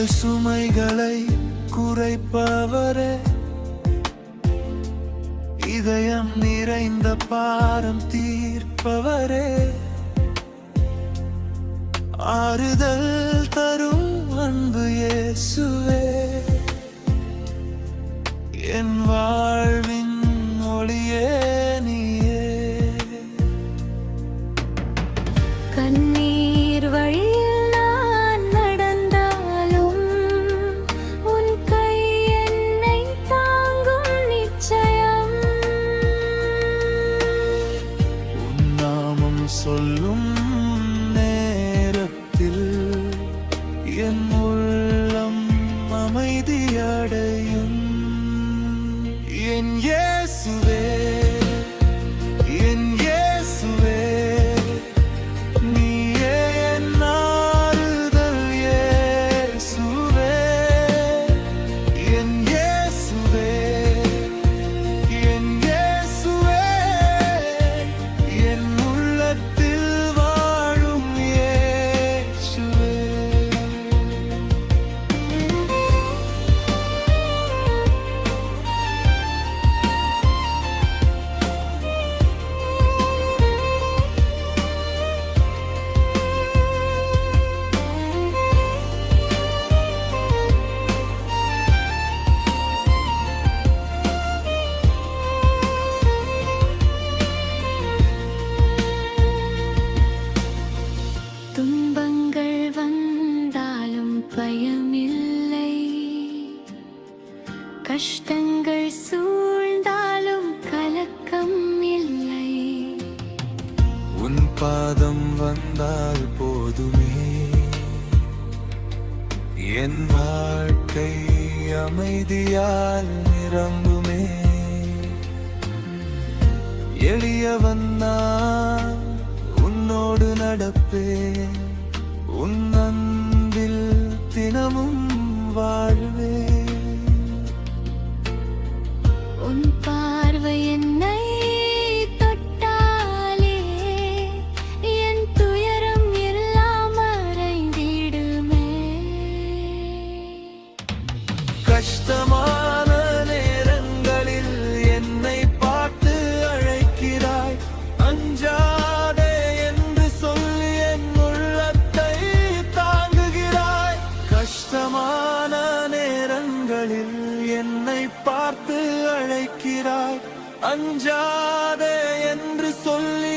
எங்கள் சுமைகளை குறைப்பவரே, இதயம் நிறைந்த பாரம் தீர்ப்பவரே, ஆறுதல் தரும் அன்பு இயேசுவே, என் வாழ்வின் ஒளியே நீயே. கண்ணீர் வழியில் நான் நடந்தாலும் உன் கை என்னை தாங்கும் நிச்சயம். உன் நாமம் சொல்லும் நேரத்தில் என் உள்ளம் அமைதியடையும். என் இயேசுவே, என் இயேசுவே, நீயே என் ஆறுதல் இயேசுவே. என் இயேசுவே, என் இயேசுவே, என் உள்ளத்தில் வாழும் இயேசுவே. துன்பங்கள் வந்தாலும் பயமில்லை, கஷ்டங்கள் சூழ்ந்தாலும் கலக்கம் இல்லை. உன் பாதம் வந்தால் போதுமே, என் வாழ்க்கை அமைதியால் நிரம்புமே. எளியவன் நான் உன்னோடு நடப்பேன், உன் அன்பில் தினமும் வாழ்வேன். உன் பார்வை என்னை தொட்டாலே என் துயரம் எல்லாம் மறைந்திடுமே. கஷ்டமான நேரங்களில் என்னை பார்த்து அழைக்கிறாய், அஞ்சாதே என்று சொல்லி என் உள்ளத்தை தாங்குகிறாய். கஷ்டமான நேரங்களில் என்னை பார்த்து அழைக்கிறாய், அஞ்சாதே என்று சொல்லி